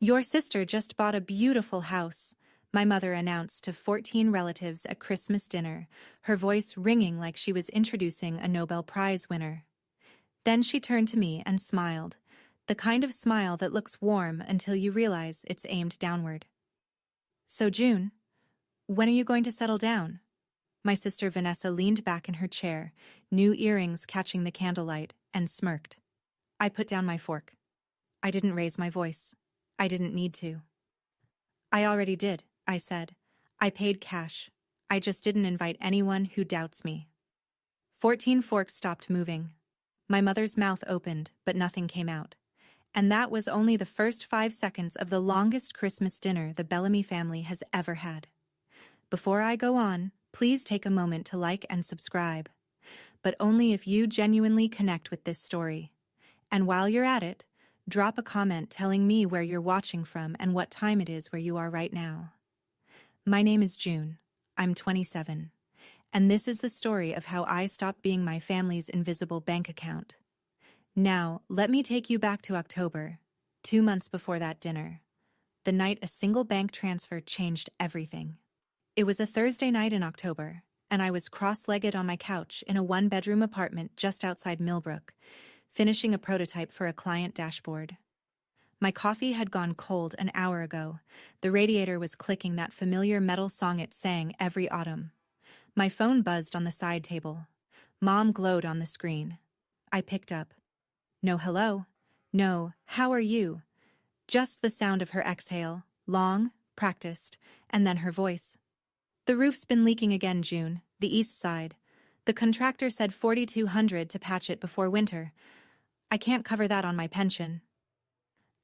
Your sister just bought a beautiful house, my mother announced to 14 relatives at Christmas dinner, her voice ringing like she was introducing a Nobel Prize winner. Then she turned to me and smiled, the kind of smile that looks warm until you realize it's aimed downward. So June, when are you going to settle down? My sister Vanessa leaned back in her chair, new earrings catching the candlelight, and smirked. I put down my fork. I didn't raise my voice. I didn't need to. I already did, I said. I paid cash. I just didn't invite anyone who doubts me. 14 forks stopped moving. My mother's mouth opened, but nothing came out. And that was only the first 5 seconds of the longest Christmas dinner the Bellamy family has ever had. Before I go on, please take a moment to like and subscribe. But only if you genuinely connect with this story. And while you're at it, drop a comment telling me where you're watching from and what time it is where you are right now. My name is June. I'm 27. And this is the story of how I stopped being my family's invisible bank account. Now, let me take you back to October, 2 months before that dinner. The night a single bank transfer changed everything. It was a Thursday night in October, and I was cross-legged on my couch in a one-bedroom apartment just outside Millbrook, finishing a prototype for a client dashboard. My coffee had gone cold an hour ago. The radiator was clicking that familiar metal song it sang every autumn. My phone buzzed on the side table. Mom glowed on the screen. I picked up. No hello. No, how are you? Just the sound of her exhale, long, practiced, and then her voice. The roof's been leaking again, June, the east side. The contractor said $4,200 to patch it before winter. I can't cover that on my pension.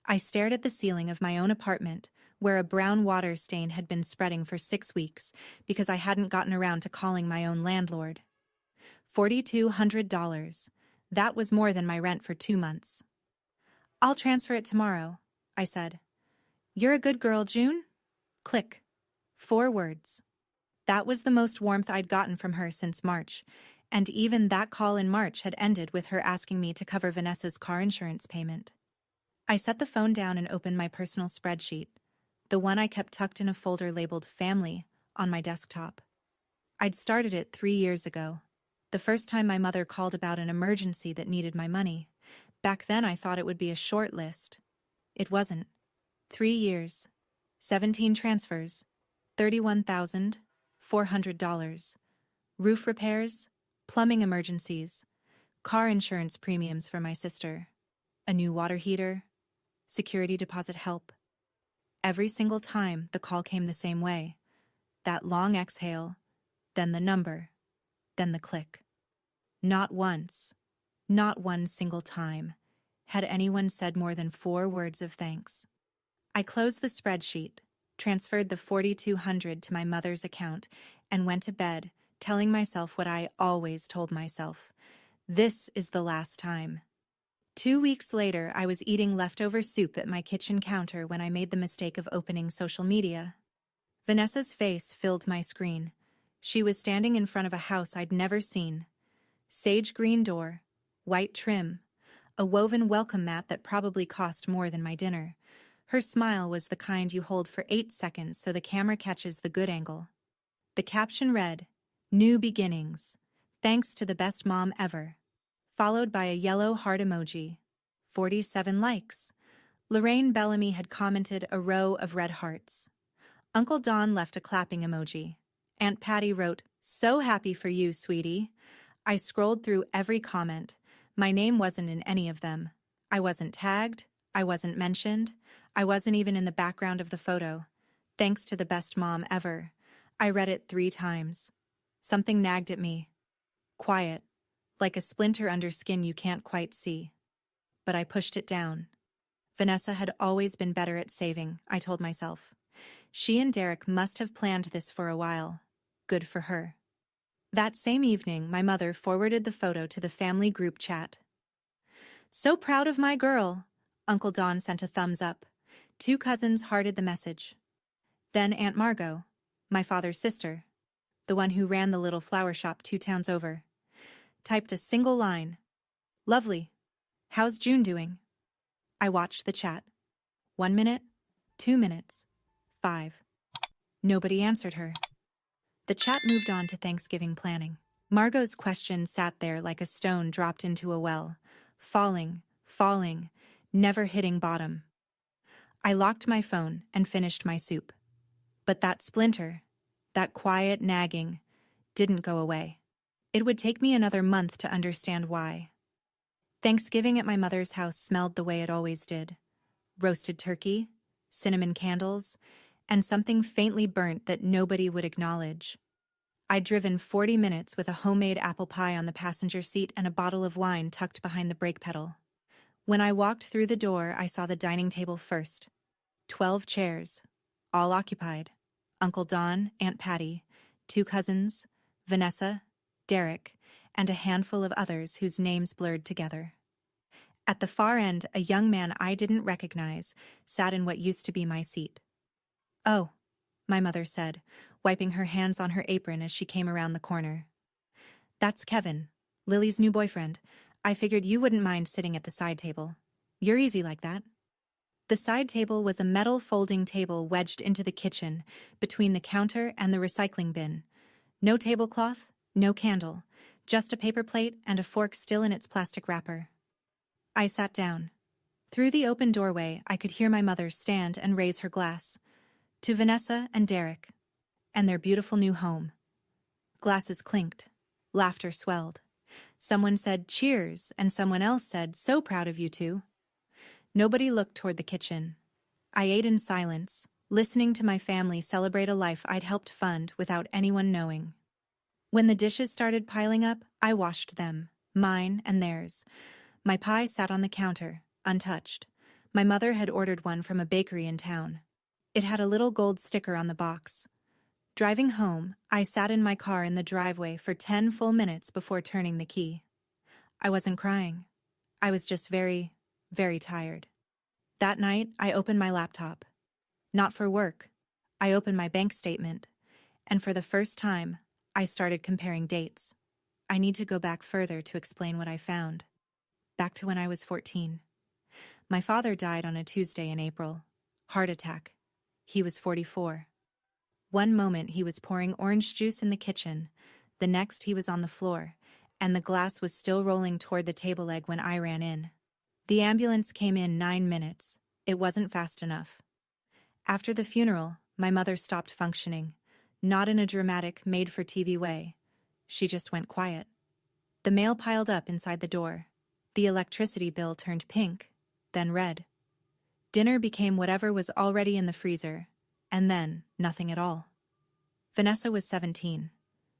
I stared at the ceiling of my own apartment, where a brown water stain had been spreading for 6 weeks because I hadn't gotten around to calling my own landlord. $4,200. That was more than my rent for 2 months. I'll transfer it tomorrow, I said. You're a good girl, June? Click. 4 words. That was the most warmth I'd gotten from her since March, and even that call in March had ended with her asking me to cover Vanessa's car insurance payment. I set the phone down and opened my personal spreadsheet, the one I kept tucked in a folder labeled Family on my desktop. I'd started it 3 years ago, the first time my mother called about an emergency that needed my money. Back then I thought it would be a short list. It wasn't. 3 years, 17 transfers, $31,400, roof repairs, plumbing emergencies, car insurance premiums for my sister, a new water heater, security deposit help. Every single time the call came the same way. That long exhale, then the number, then the click. Not once, not one single time, had anyone said more than 4 words of thanks. I closed the spreadsheet, transferred the $4,200 to my mother's account, and went to bed, telling myself what I always told myself. This is the last time. 2 weeks later, I was eating leftover soup at my kitchen counter when I made the mistake of opening social media. Vanessa's face filled my screen. She was standing in front of a house I'd never seen. Sage green door, white trim, a woven welcome mat that probably cost more than my dinner. Her smile was the kind you hold for 8 seconds so the camera catches the good angle. The caption read, "New beginnings. Thanks to the best mom ever." Followed by a yellow heart emoji. 47 likes. Lorraine Bellamy had commented a row of red hearts. Uncle Don left a clapping emoji. Aunt Patty wrote, "So happy for you, sweetie." I scrolled through every comment. My name wasn't in any of them. I wasn't tagged. I wasn't mentioned. I wasn't even in the background of the photo. Thanks to the best mom ever. I read it 3 times. Something nagged at me. Quiet. Like a splinter under skin you can't quite see. But I pushed it down. Vanessa had always been better at saving, I told myself. She and Derek must have planned this for a while. Good for her. That same evening, my mother forwarded the photo to the family group chat. "So proud of my girl." Uncle Don sent a thumbs up. 2 cousins hearted the message. Then Aunt Margot, my father's sister, the one who ran the little flower shop 2 towns over, typed a single line. "Lovely. How's June doing?" I watched the chat. 1 minute, 2 minutes. 5. Nobody answered her. The chat moved on to Thanksgiving planning. Margot's question sat there like a stone dropped into a well, falling, falling, never hitting bottom. I locked my phone and finished my soup. But that splinter, that quiet nagging, didn't go away. It would take me another month to understand why. Thanksgiving at my mother's house smelled the way it always did. Roasted turkey, cinnamon candles, and something faintly burnt that nobody would acknowledge. I'd driven 40 minutes with a homemade apple pie on the passenger seat and a bottle of wine tucked behind the brake pedal. When I walked through the door, I saw the dining table first. 12 chairs, all occupied. Uncle Don, Aunt Patty, 2 cousins, Vanessa, Derek, and a handful of others whose names blurred together. At the far end, a young man I didn't recognize sat in what used to be my seat. "Oh," my mother said, wiping her hands on her apron as she came around the corner. "That's Kevin, Lily's new boyfriend. I figured you wouldn't mind sitting at the side table. You're easy like that." The side table was a metal folding table wedged into the kitchen, between the counter and the recycling bin. No tablecloth, no candle, just a paper plate and a fork still in its plastic wrapper. I sat down. Through the open doorway, I could hear my mother stand and raise her glass. To Vanessa and Derek, and their beautiful new home. Glasses clinked. Laughter swelled. Someone said, "Cheers," and someone else said, "So proud of you two." Nobody looked toward the kitchen. I ate in silence, listening to my family celebrate a life I'd helped fund without anyone knowing. When the dishes started piling up, I washed them, mine and theirs. My pie sat on the counter, untouched. My mother had ordered one from a bakery in town. It had a little gold sticker on the box. Driving home, I sat in my car in the driveway for 10 full minutes before turning the key. I wasn't crying. I was just very, very tired. That night, I opened my laptop. Not for work. I opened my bank statement. And for the first time, I started comparing dates. I need to go back further to explain what I found. Back to when I was 14. My father died on a Tuesday in April. Heart attack. He was 44. One moment he was pouring orange juice in the kitchen, the next he was on the floor, and the glass was still rolling toward the table leg when I ran in. The ambulance came in 9 minutes. It wasn't fast enough. After the funeral, my mother stopped functioning, not in a dramatic, made-for-TV way. She just went quiet. The mail piled up inside the door. The electricity bill turned pink, then red. Dinner became whatever was already in the freezer, and then nothing at all. Vanessa was 17.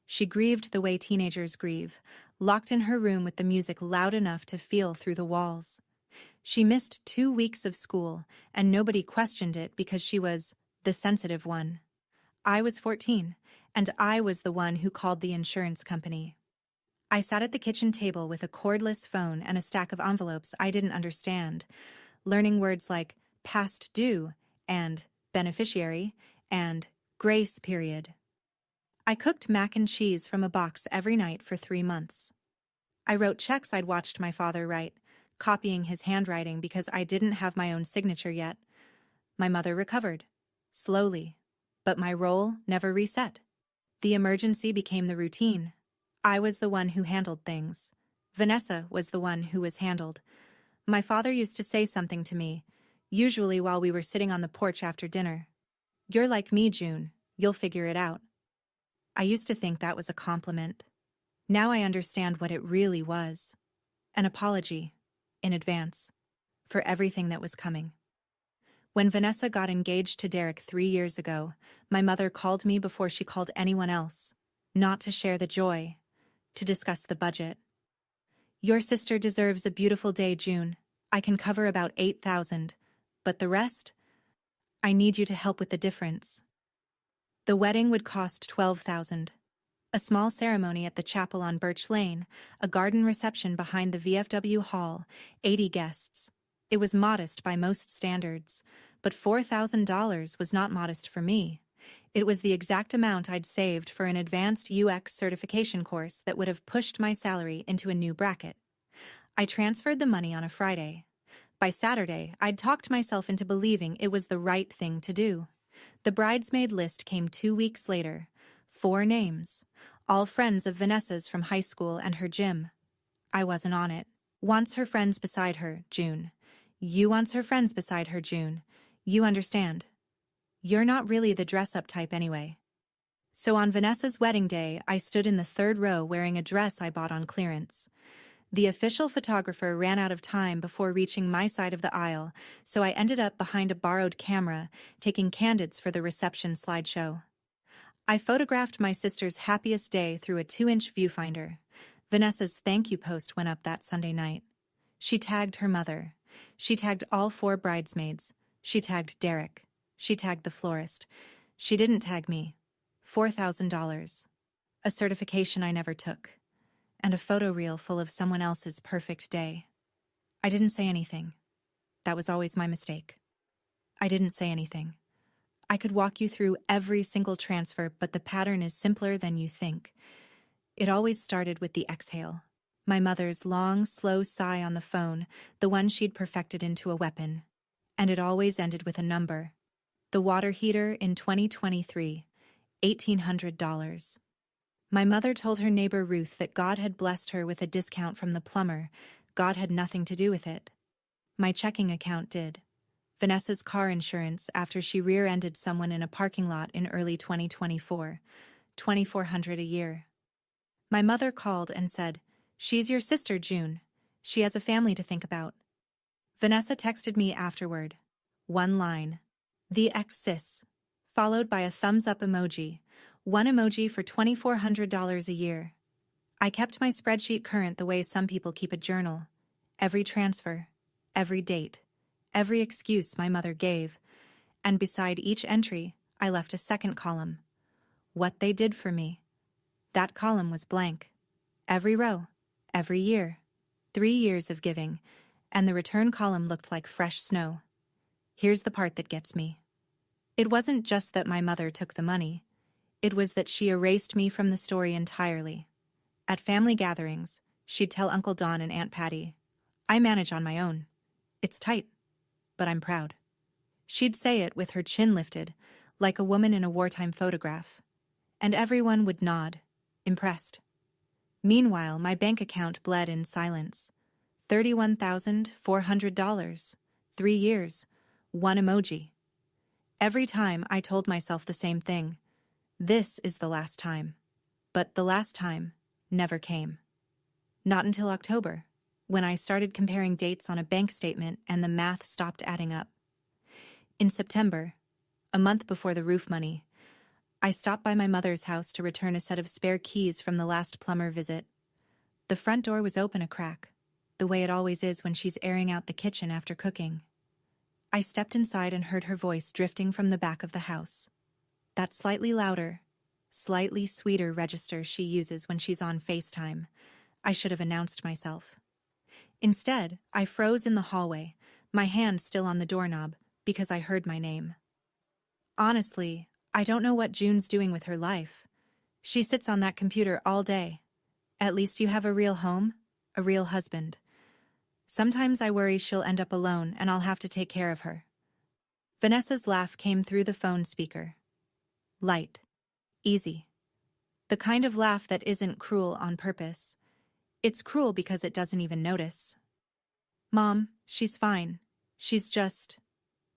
She grieved the way teenagers grieve, locked in her room with the music loud enough to feel through the walls. She missed 2 weeks of school, and nobody questioned it because she was the sensitive one. I was 14, and I was the one who called the insurance company. I sat at the kitchen table with a cordless phone and a stack of envelopes I didn't understand, learning words like past due and beneficiary and grace period. I cooked mac and cheese from a box every night for 3 months. I wrote checks I'd watched my father write, copying his handwriting because I didn't have my own signature yet. My mother recovered, slowly, but my role never reset. The emergency became the routine. I was the one who handled things. Vanessa was the one who was handled. My father used to say something to me, usually while we were sitting on the porch after dinner. "You're like me, June. You'll figure it out." I used to think that was a compliment. Now I understand what it really was. An apology, in advance, for everything that was coming. When Vanessa got engaged to Derek 3 years ago, my mother called me before she called anyone else, not to share the joy, to discuss the budget. "Your sister deserves a beautiful day, June. I can cover about 8,000, but the rest? I need you to help with the difference." The wedding would cost 12,000. A small ceremony at the chapel on Birch Lane, a garden reception behind the VFW hall, 80 guests. It was modest by most standards, but $4,000 was not modest for me. It was the exact amount I'd saved for an advanced UX certification course that would have pushed my salary into a new bracket. I transferred the money on a Friday. By Saturday, I'd talked myself into believing it was the right thing to do. The bridesmaid list came 2 weeks later. 4 names. All friends of Vanessa's from high school and her gym. I wasn't on it. Wants her friends beside her, June. You wants her friends beside her, June. You understand. You're not really the dress-up type anyway. So on Vanessa's wedding day, I stood in the 3rd row wearing a dress I bought on clearance. The official photographer ran out of time before reaching my side of the aisle, so I ended up behind a borrowed camera, taking candids for the reception slideshow. I photographed my sister's happiest day through a 2-inch viewfinder. Vanessa's thank you post went up that Sunday night. She tagged her mother. She tagged all 4 bridesmaids. She tagged Derek. She tagged the florist. She didn't tag me. $4,000. A certification I never took. And a photo reel full of someone else's perfect day. I didn't say anything. That was always my mistake. I didn't say anything. I could walk you through every single transfer, but the pattern is simpler than you think. It always started with the exhale. My mother's long, slow sigh on the phone, the one she'd perfected into a weapon. And it always ended with a number. The water heater in 2023, $1,800. My mother told her neighbor Ruth that God had blessed her with a discount from the plumber. God had nothing to do with it. My checking account did. Vanessa's car insurance after she rear-ended someone in a parking lot in early 2024, $2,400 a year. My mother called and said, "She's your sister, June. She has a family to think about." Vanessa texted me afterward. 1 line. "The ex-sis," followed by a thumbs-up emoji. 1 emoji for $2,400 a year. I kept my spreadsheet current the way some people keep a journal. Every transfer, every date, every excuse my mother gave. And beside each entry, I left a second column. What they did for me. That column was blank. Every row, every year. 3 years of giving, and the return column looked like fresh snow. Here's the part that gets me. It wasn't just that my mother took the money. It was that she erased me from the story entirely. At family gatherings, she'd tell Uncle Don and Aunt Patty, "I manage on my own. It's tight, but I'm proud." She'd say it with her chin lifted, like a woman in a wartime photograph. And everyone would nod, impressed. Meanwhile, my bank account bled in silence. $31,400. 3 years. 1 emoji. Every time I told myself the same thing. This is the last time. But the last time never came. Not until October, when I started comparing dates on a bank statement and the math stopped adding up. In September, a month before the roof money, I stopped by my mother's house to return a set of spare keys from the last plumber visit. The front door was open a crack, the way it always is when she's airing out the kitchen after cooking. I stepped inside and heard her voice drifting from the back of the house. That slightly louder, slightly sweeter register she uses when she's on FaceTime. I should have announced myself. Instead, I froze in the hallway, my hand still on the doorknob, because I heard my name. Honestly, I don't know what June's doing with her life. She sits on that computer all day. At least you have a real home, a real husband. Sometimes I worry she'll end up alone and I'll have to take care of her. Vanessa's laugh came through the phone speaker. Light. Easy. The kind of laugh that isn't cruel on purpose. It's cruel because it doesn't even notice. "Mom, she's fine. She's just...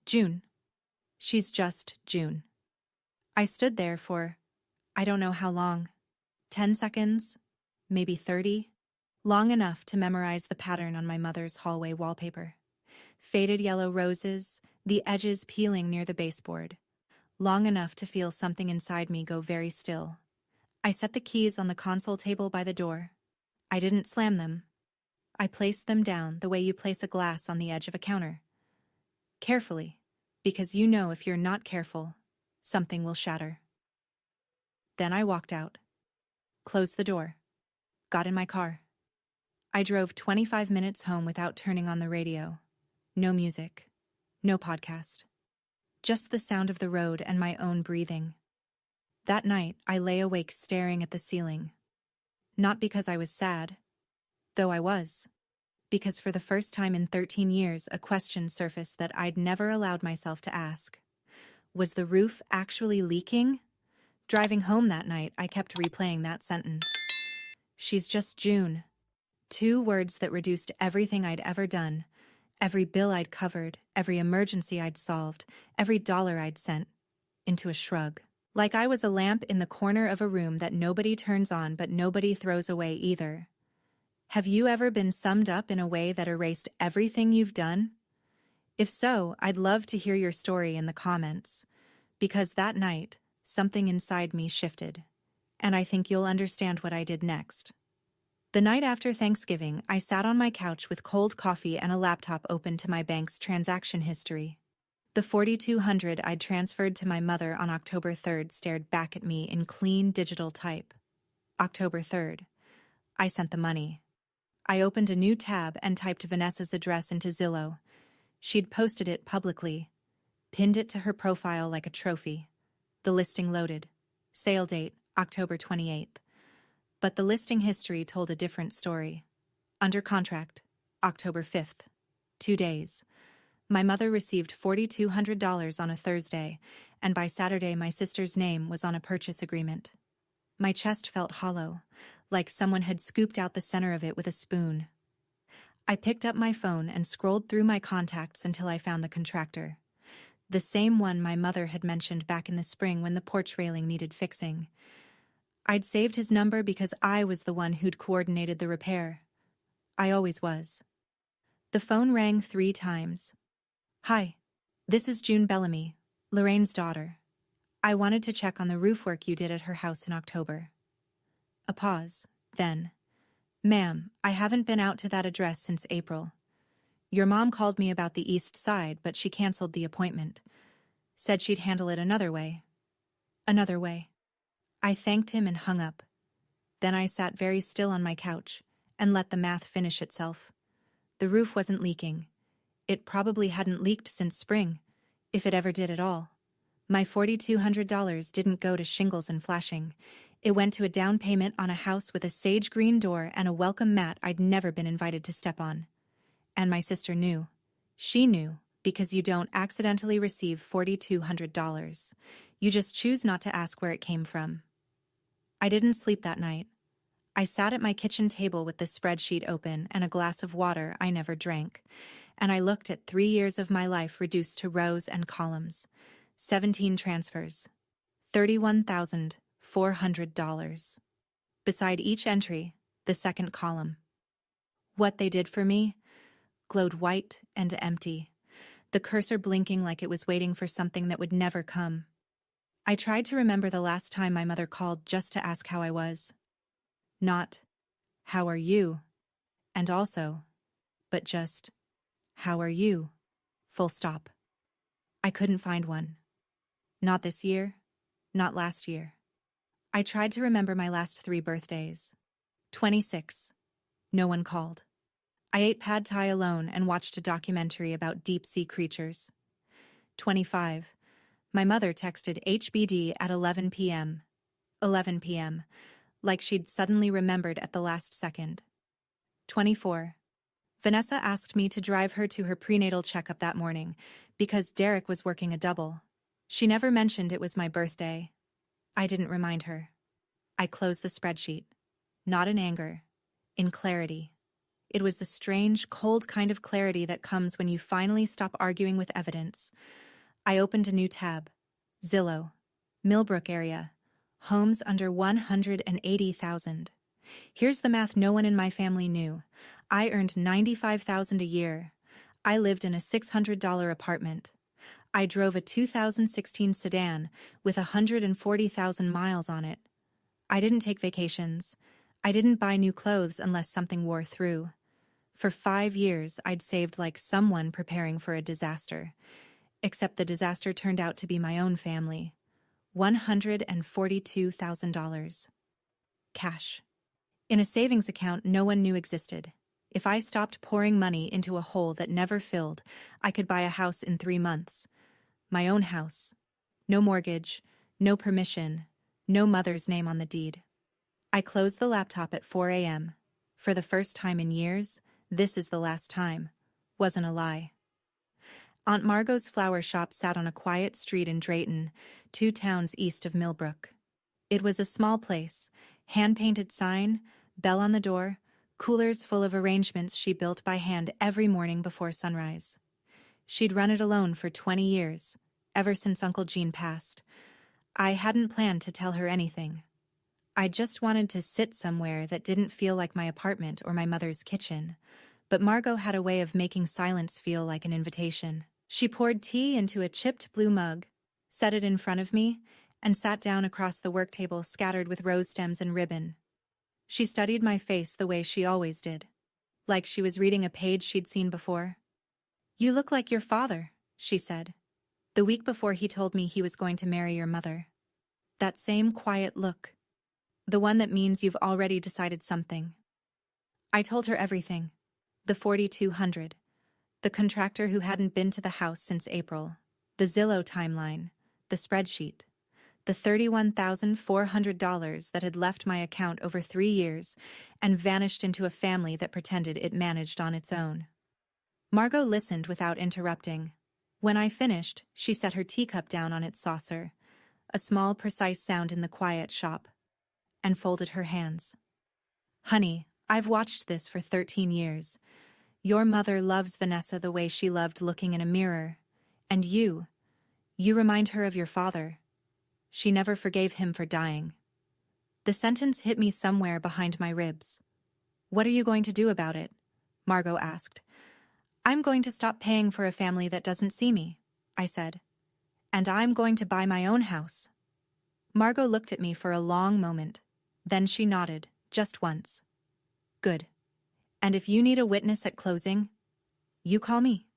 June. She's just June." I stood there for, I don't know how long. 10 seconds, maybe 30. Long enough to memorize the pattern on my mother's hallway wallpaper. Faded yellow roses, the edges peeling near the baseboard. Long enough to feel something inside me go very still. I set the keys on the console table by the door. I didn't slam them. I placed them down the way you place a glass on the edge of a counter. Carefully, because you know if you're not careful, something will shatter. Then I walked out. Closed the door. Got in my car. I drove 25 minutes home without turning on the radio. No music. No podcast. Just the sound of the road and my own breathing. That night, I lay awake staring at the ceiling. Not because I was sad, though I was. because for the first time in 13 years, a question surfaced that I'd never allowed myself to ask. Was the roof actually leaking? Driving home that night, I kept replaying that sentence. She's just June. 2 words that reduced everything I'd ever done, every bill I'd covered, every emergency I'd solved, every dollar I'd sent, into a shrug. Like I was a lamp in the corner of a room that nobody turns on but nobody throws away either. Have you ever been summed up in a way that erased everything you've done? If so, I'd love to hear your story in the comments. Because that night, something inside me shifted. And I think you'll understand what I did next. The night after Thanksgiving, I sat on my couch with cold coffee and a laptop open to my bank's transaction history. The $4,200 I'd transferred to my mother on October 3rd stared back at me in clean digital type. October 3rd. I sent the money. I opened a new tab and typed Vanessa's address into Zillow. She'd posted it publicly, pinned it to her profile like a trophy. The listing loaded. Sale date, October 28th. But the listing history told a different story. Under contract, October 5th. 2 days. My mother received $4,200 on a Thursday, and by Saturday my sister's name was on a purchase agreement. My chest felt hollow, like someone had scooped out the center of it with a spoon. I picked up my phone and scrolled through my contacts until I found the contractor. The same one my mother had mentioned back in the spring when the porch railing needed fixing. I'd saved his number because I was the one who'd coordinated the repair. I always was. The phone rang 3 times. Hi, this is June Bellamy, Lorraine's daughter. I wanted to check on the roof work you did at her house in October. A pause, then. Ma'am, I haven't been out to that address since April. Your mom called me about the east side, but she canceled the appointment. Said she'd handle it another way. Another way. I thanked him and hung up. Then I sat very still on my couch and let the math finish itself. The roof wasn't leaking. It probably hadn't leaked since spring, if it ever did at all. My $4,200 didn't go to shingles and flashing. It went to a down payment on a house with a sage green door and a welcome mat I'd never been invited to step on. And my sister knew. She knew, because you don't accidentally receive $4,200. You just choose not to ask where it came from. I didn't sleep that night. I sat at my kitchen table with the spreadsheet open and a glass of water I never drank, and I looked at 3 years of my life reduced to rows and columns. 17 transfers. $31,400. Beside each entry, the second column. What they did for me glowed white and empty, the cursor blinking like it was waiting for something that would never come. I tried to remember the last time my mother called just to ask how I was. Not, how are you? And also, but just, how are you? Full stop. I couldn't find one. Not this year, not last year. I tried to remember my last 3 birthdays. 26. No one called. I ate pad thai alone and watched a documentary about deep-sea creatures. 25. My mother texted HBD at 11 p.m. 11 p.m., like she'd suddenly remembered at the last second. 24. Vanessa asked me to drive her to her prenatal checkup that morning because Derek was working a double. She never mentioned it was my birthday. I didn't remind her. I closed the spreadsheet. Not in anger, in clarity. It was the strange, cold kind of clarity that comes when you finally stop arguing with evidence. I opened a new tab. Zillow. Millbrook area. Homes under $180,000. Here's the math no one in my family knew. I earned $95,000 a year. I lived in a $600 apartment. I drove a 2016 sedan with 140,000 miles on it. I didn't take vacations. I didn't buy new clothes unless something wore through. For 5 years, I'd saved like someone preparing for a disaster. Except the disaster turned out to be my own family. $142,000. Cash. In a savings account no one knew existed. If I stopped pouring money into a hole that never filled, I could buy a house in 3 months. My own house. No mortgage, no permission, no mother's name on the deed. I closed the laptop at 4 a.m. For the first time in years, "This is the last time," wasn't a lie. Aunt Margot's flower shop sat on a quiet street in Drayton, 2 towns east of Millbrook. It was a small place, hand-painted sign, bell on the door, coolers full of arrangements she built by hand every morning before sunrise. She'd run it alone for 20 years, ever since Uncle Gene passed. I hadn't planned to tell her anything. I just wanted to sit somewhere that didn't feel like my apartment or my mother's kitchen. But Margot had a way of making silence feel like an invitation. She poured tea into a chipped blue mug, set it in front of me, and sat down across the work table scattered with rose stems and ribbon. She studied my face the way she always did, like she was reading a page she'd seen before. "You look like your father," she said, "the week before he told me he was going to marry your mother. That same quiet look. The one that means you've already decided something." I told her everything. The 4,200. The contractor who hadn't been to the house since April. The Zillow timeline. The spreadsheet. The $31,400 that had left my account over 3 years and vanished into a family that pretended it managed on its own. Margot listened without interrupting. When I finished, she set her teacup down on its saucer, a small, precise sound in the quiet shop, and folded her hands. "Honey, I've watched this for 13 years. Your mother loves Vanessa the way she loved looking in a mirror. And you remind her of your father. She never forgave him for dying." The sentence hit me somewhere behind my ribs. "What are you going to do about it?" Margot asked. "I'm going to stop paying for a family that doesn't see me," I said. "And I'm going to buy my own house." Margot looked at me for a long moment. Then she nodded, just once. "Good. And if you need a witness at closing, you call me."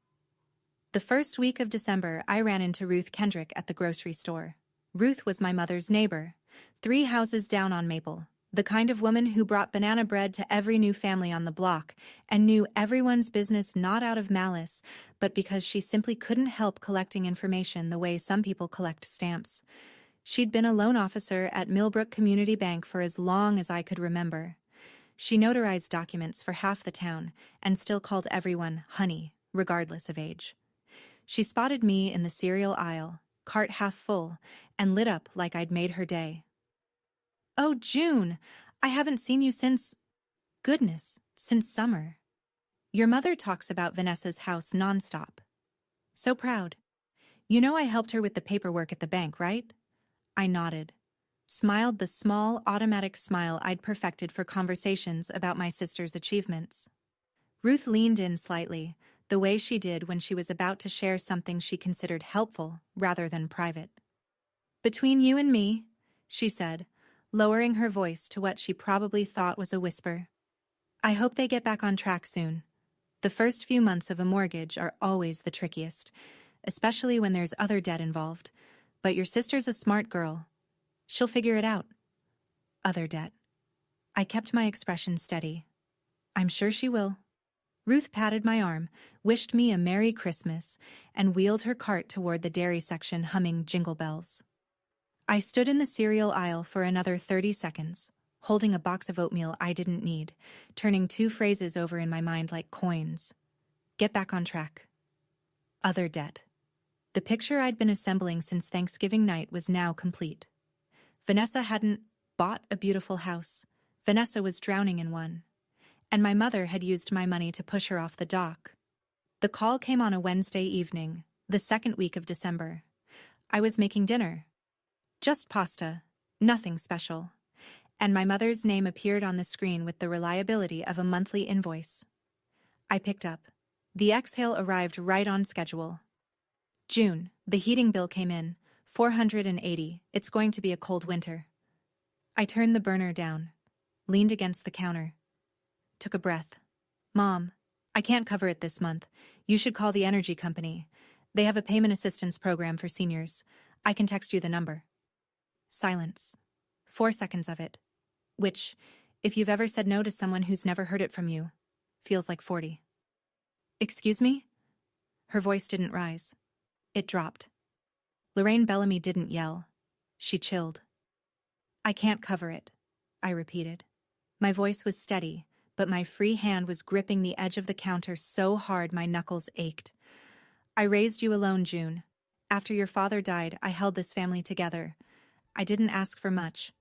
The first week of December, I ran into Ruth Kendrick at the grocery store. Ruth was my mother's neighbor, 3 houses down on Maple, the kind of woman who brought banana bread to every new family on the block and knew everyone's business not out of malice, but because she simply couldn't help collecting information the way some people collect stamps. She'd been a loan officer at Millbrook Community Bank for as long as I could remember. She notarized documents for half the town and still called everyone honey, regardless of age. She spotted me in the cereal aisle, cart half full, and lit up like I'd made her day. "Oh, June, I haven't seen you since summer. Your mother talks about Vanessa's house nonstop. So proud. You know I helped her with the paperwork at the bank, right?" I nodded, smiled the small, automatic smile I'd perfected for conversations about my sister's achievements. Ruth leaned in slightly, the way she did when she was about to share something she considered helpful rather than private. "Between you and me," she said, lowering her voice to what she probably thought was a whisper, "I hope they get back on track soon. The first few months of a mortgage are always the trickiest, especially when there's other debt involved, but your sister's a smart girl. She'll figure it out." Other debt. I kept my expression steady. "I'm sure she will." Ruth patted my arm, wished me a Merry Christmas, and wheeled her cart toward the dairy section humming Jingle Bells. I stood in the cereal aisle for another 30 seconds, holding a box of oatmeal I didn't need, turning 2 phrases over in my mind like coins. Get back on track. Other debt. The picture I'd been assembling since Thanksgiving night was now complete. Vanessa hadn't bought a beautiful house. Vanessa was drowning in one. And my mother had used my money to push her off the dock. The call came on a Wednesday evening, the second week of December. I was making dinner. Just pasta, nothing special. And my mother's name appeared on the screen with the reliability of a monthly invoice. I picked up. The exhale arrived right on schedule. "June, the heating bill came in, $480. It's going to be a cold winter." I turned the burner down, leaned against the counter. Took a breath. "Mom, I can't cover it this month. You should call the energy company. They have a payment assistance program for seniors. I can text you the number." Silence. 4 seconds of it. Which, if you've ever said no to someone who's never heard it from you, feels like 40. "Excuse me?" Her voice didn't rise. It dropped. Lorraine Bellamy didn't yell. She chilled. "I can't cover it," I repeated. My voice was steady, but my free hand was gripping the edge of the counter so hard my knuckles ached. I raised you alone, June. After your father died, I held this family together. I didn't ask for much.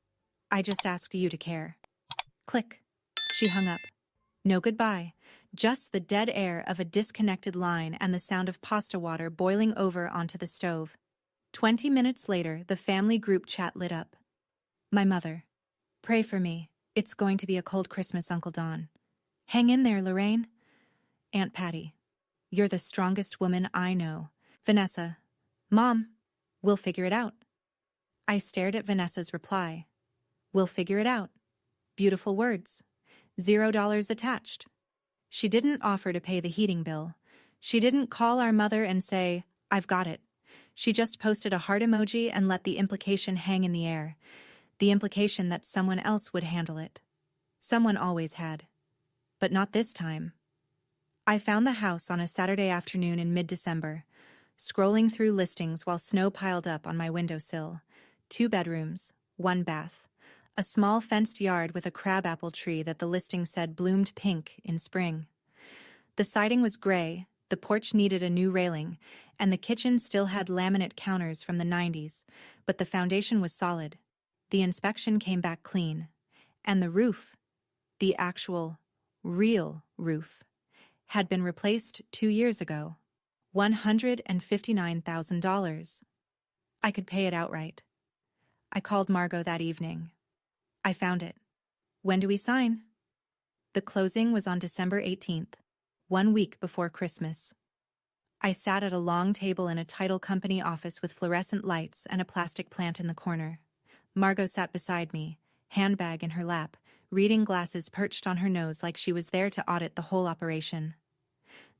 I just asked you to care. Click. She hung up. No goodbye, just the dead air of a disconnected line and the sound of pasta water boiling over onto the stove. 20 minutes later, the family group chat lit up. My mother. Pray for me. It's going to be a cold Christmas, Uncle Don. Hang in there, Lorraine. Aunt Patty. You're the strongest woman I know. Vanessa. Mom. We'll figure it out. I stared at Vanessa's reply. We'll figure it out. Beautiful words. $0 attached. She didn't offer to pay the heating bill. She didn't call our mother and say, I've got it. She just posted a heart emoji and let the implication hang in the air. The implication that someone else would handle it. Someone always had. But not this time. I found the house on a Saturday afternoon in mid-December, scrolling through listings while snow piled up on my windowsill. 2 bedrooms, 1 bath. A small fenced yard with a crabapple tree that the listing said bloomed pink in spring. The siding was gray, the porch needed a new railing, and the kitchen still had laminate counters from the 90s, but the foundation was solid. The inspection came back clean. And the roof, the actual, real roof, had been replaced 2 years ago. $159,000. I could pay it outright. I called Margot that evening. I found it. When do we sign? The closing was on December 18th, 1 week before Christmas. I sat at a long table in a title company office with fluorescent lights and a plastic plant in the corner. Margot sat beside me, handbag in her lap, reading glasses perched on her nose like she was there to audit the whole operation.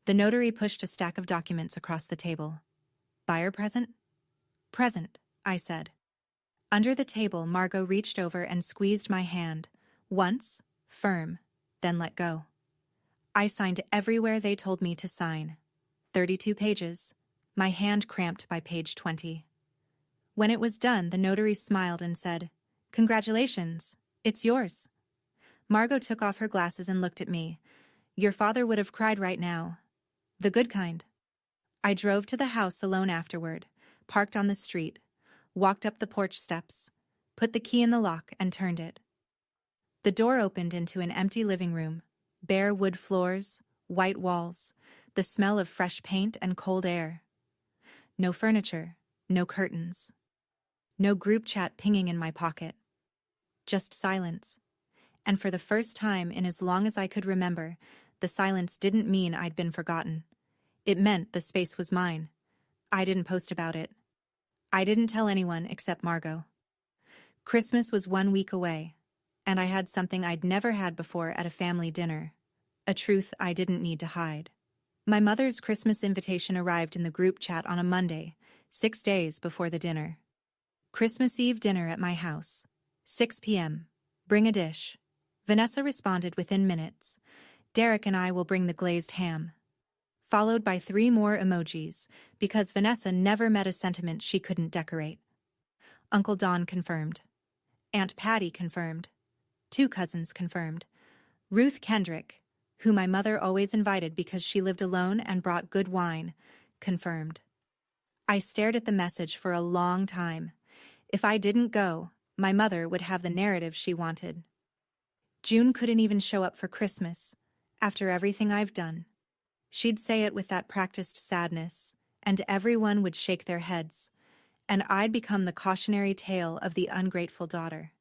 The notary pushed a stack of documents across the table. Buyer present? Present, I said. Under the table, Margot reached over and squeezed my hand. Once, firm, then let go. I signed everywhere they told me to sign. 32 pages. My hand cramped by page 20. When it was done, the notary smiled and said, Congratulations, it's yours. Margot took off her glasses and looked at me. Your father would have cried right now. The good kind. I drove to the house alone afterward, parked on the street, walked up the porch steps, put the key in the lock and turned it. The door opened into an empty living room, bare wood floors, white walls, the smell of fresh paint and cold air. No furniture, no curtains. No group chat pinging in my pocket. Just silence. And for the first time in as long as I could remember, the silence didn't mean I'd been forgotten. It meant the space was mine. I didn't post about it. I didn't tell anyone except Margot. Christmas was 1 week away, and I had something I'd never had before at a family dinner. A truth I didn't need to hide. My mother's Christmas invitation arrived in the group chat on a Monday, 6 days before the dinner. Christmas Eve dinner at my house. 6 p.m. Bring a dish. Vanessa responded within minutes. Derek and I will bring the glazed ham. Followed by 3 more emojis, because Vanessa never met a sentiment she couldn't decorate. Uncle Don confirmed. Aunt Patty confirmed. 2 cousins confirmed. Ruth Kendrick, who my mother always invited because she lived alone and brought good wine, confirmed. I stared at the message for a long time. If I didn't go, my mother would have the narrative she wanted. June couldn't even show up for Christmas, after everything I've done. She'd say it with that practiced sadness, and everyone would shake their heads, and I'd become the cautionary tale of the ungrateful daughter.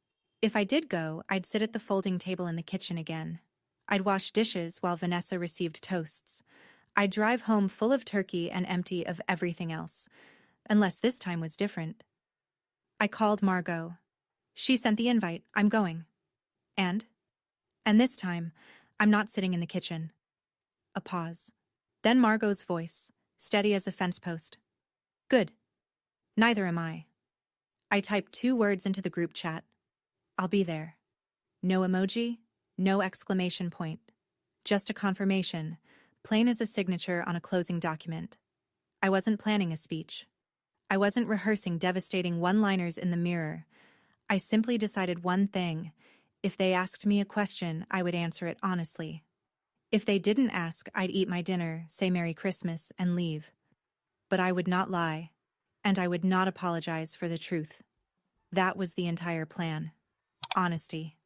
If I did go, I'd sit at the folding table in the kitchen again. I'd wash dishes while Vanessa received toasts. I'd drive home full of turkey and empty of everything else, unless this time was different. I called Margot. She sent the invite. I'm going. And this time, I'm not sitting in the kitchen. A pause. Then Margot's voice, steady as a fence post. Good. Neither am I. I typed 2 words into the group chat. I'll be there. No emoji, no exclamation point. Just a confirmation, plain as a signature on a closing document. I wasn't planning a speech. I wasn't rehearsing devastating one-liners in the mirror. I simply decided one thing. If they asked me a question, I would answer it honestly. If they didn't ask, I'd eat my dinner, say Merry Christmas, and leave. But I would not lie, and I would not apologize for the truth. That was the entire plan. Honesty.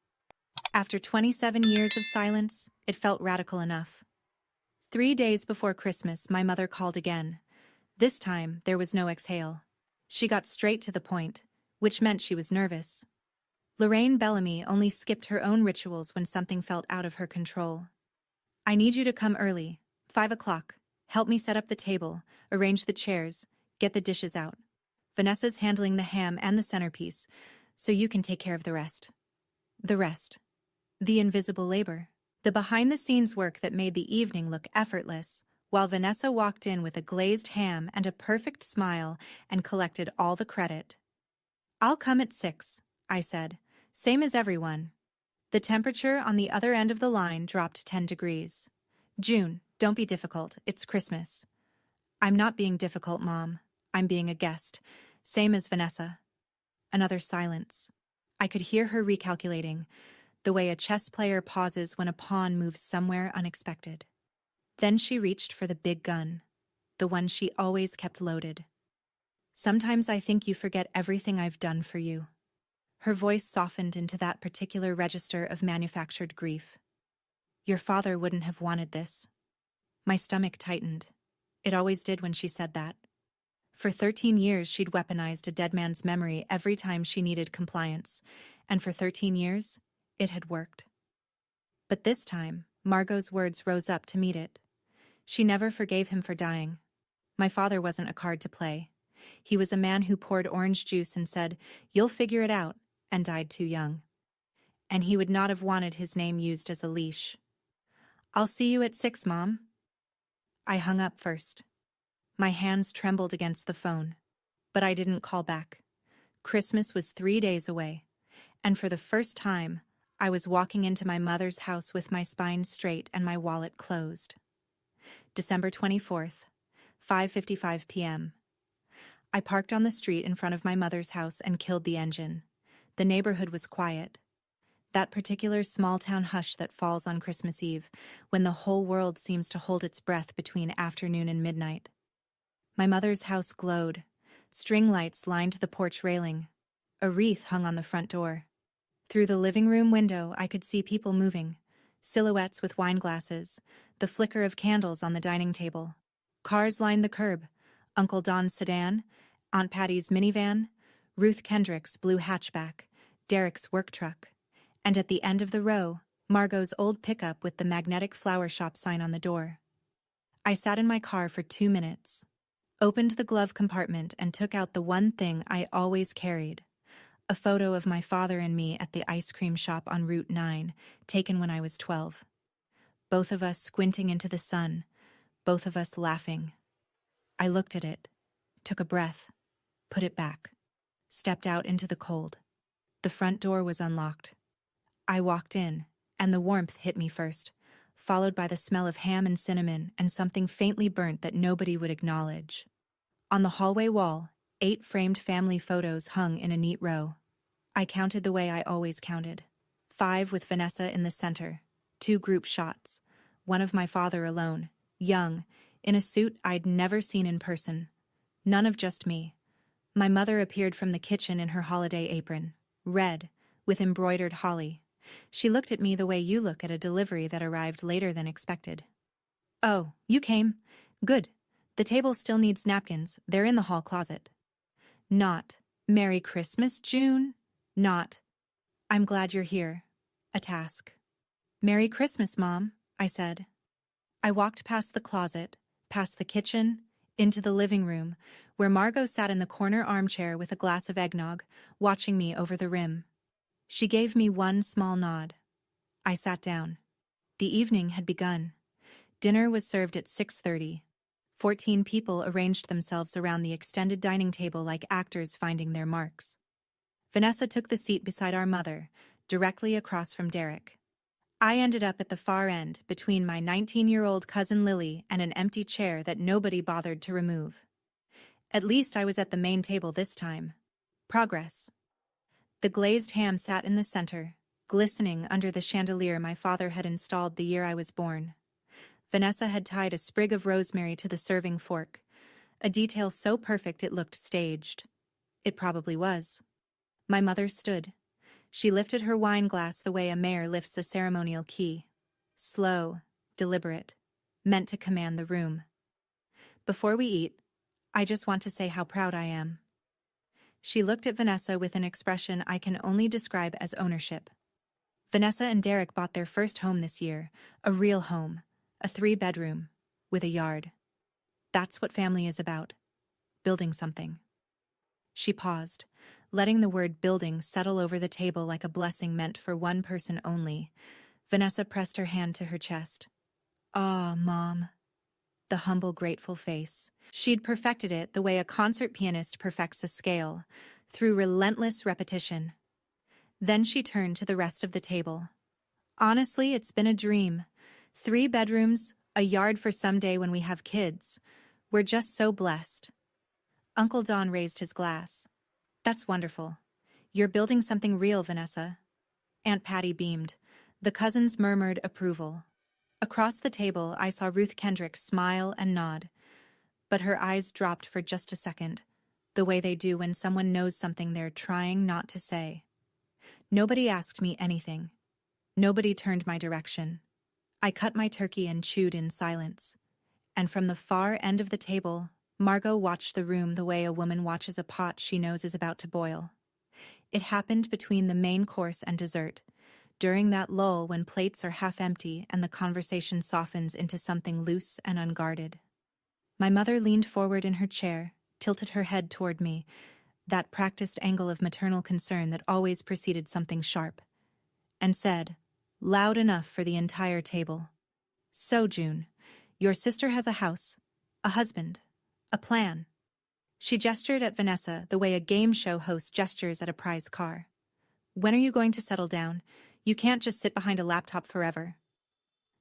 After 27 years of silence, it felt radical enough. 3 days before Christmas, my mother called again. This time, there was no exhale. She got straight to the point, which meant she was nervous. Lorraine Bellamy only skipped her own rituals when something felt out of her control. I need you to come early, 5 o'clock. Help me set up the table, arrange the chairs, get the dishes out. Vanessa's handling the ham and the centerpiece, so you can take care of the rest. The rest. The invisible labor. The behind-the-scenes work that made the evening look effortless, while Vanessa walked in with a glazed ham and a perfect smile and collected all the credit. I'll come at 6, I said, same as everyone. The temperature on the other end of the line dropped 10 degrees. June, don't be difficult, it's Christmas. I'm not being difficult, Mom. I'm being a guest, same as Vanessa. Another silence. I could hear her recalculating, the way a chess player pauses when a pawn moves somewhere unexpected. Then she reached for the big gun, the one she always kept loaded. Sometimes I think you forget everything I've done for you. Her voice softened into that particular register of manufactured grief. Your father wouldn't have wanted this. My stomach tightened. It always did when she said that. For 13 years, she'd weaponized a dead man's memory every time she needed compliance, and for 13 years, it had worked. But this time, Margot's words rose up to meet it. She never forgave him for dying. My father wasn't a card to play. He was a man who poured orange juice and said, "You'll figure it out," and died too young. And he would not have wanted his name used as a leash. I'll see you at 6, Mom. I hung up first. My hands trembled against the phone, but I didn't call back. Christmas was 3 days away, and for the first time, I was walking into my mother's house with my spine straight and my wallet closed. December 24th, 5:55 p.m. I parked on the street in front of my mother's house and killed the engine. The neighborhood was quiet. That particular small-town hush that falls on Christmas Eve, when the whole world seems to hold its breath between afternoon and midnight. My mother's house glowed. String lights lined the porch railing. A wreath hung on the front door. Through the living room window, I could see people moving. Silhouettes with wine glasses, the flicker of candles on the dining table. Cars lined the curb. Uncle Don's sedan, Aunt Patty's minivan, Ruth Kendrick's blue hatchback, Derek's work truck. And at the end of the row, Margot's old pickup with the magnetic flower shop sign on the door. I sat in my car for 2 minutes, opened the glove compartment and took out the one thing I always carried, a photo of my father and me at the ice cream shop on Route 9, taken when I was 12. Both of us squinting into the sun, both of us laughing. I looked at it, took a breath, put it back, stepped out into the cold. The front door was unlocked. I walked in, and the warmth hit me first, followed by the smell of ham and cinnamon and something faintly burnt that nobody would acknowledge. On the hallway wall, 8 framed family photos hung in a neat row. I counted the way I always counted. 5 with Vanessa in the center, 2 group shots, one of my father alone, young, in a suit I'd never seen in person. None of just me. My mother appeared from the kitchen in her holiday apron, red, with embroidered holly. She looked at me the way you look at a delivery that arrived later than expected. "Oh, you came. Good. The table still needs napkins. They're in the hall closet." Not, "Merry Christmas, June." Not, "I'm glad you're here." A task. "Merry Christmas, Mom," I said. I walked past the closet, past the kitchen, into the living room, where Margot sat in the corner armchair with a glass of eggnog, watching me over the rim. She gave me one small nod. I sat down. The evening had begun. Dinner was served at 6:30. 14 people arranged themselves around the extended dining table like actors finding their marks. Vanessa took the seat beside our mother, directly across from Derek. I ended up at the far end, between my 19-year-old cousin Lily and an empty chair that nobody bothered to remove. At least I was at the main table this time. Progress. The glazed ham sat in the center, glistening under the chandelier my father had installed the year I was born. Vanessa had tied a sprig of rosemary to the serving fork, a detail so perfect it looked staged. It probably was. My mother stood. She lifted her wine glass the way a mayor lifts a ceremonial key. Slow, deliberate, meant to command the room. Before we eat, I just want to say how proud I am. She looked at Vanessa with an expression I can only describe as ownership. Vanessa and Derek bought their first home this year, a real home, a 3-bedroom, with a yard. That's what family is about, building something. She paused, letting the word building settle over the table like a blessing meant for one person only. Vanessa pressed her hand to her chest. "Ah, Mom." The humble, grateful face. She'd perfected it the way a concert pianist perfects a scale, through relentless repetition. Then she turned to the rest of the table. "Honestly, it's been a dream. 3 bedrooms, a yard for someday when we have kids. We're just so blessed." Uncle Don raised his glass. "That's wonderful. You're building something real, Vanessa." Aunt Patty beamed. The cousins murmured approval. Across the table, I saw Ruth Kendrick smile and nod. But her eyes dropped for just a second, the way they do when someone knows something they're trying not to say. Nobody asked me anything. Nobody turned my direction. I cut my turkey and chewed in silence. And from the far end of the table, Margot watched the room the way a woman watches a pot she knows is about to boil. It happened between the main course and dessert, during that lull when plates are half empty and the conversation softens into something loose and unguarded. My mother leaned forward in her chair, tilted her head toward me, that practiced angle of maternal concern that always preceded something sharp, and said, loud enough for the entire table, "So, June, your sister has a house, a husband, a plan." She gestured at Vanessa the way a game show host gestures at a prize car. "When are you going to settle down? You can't just sit behind a laptop forever."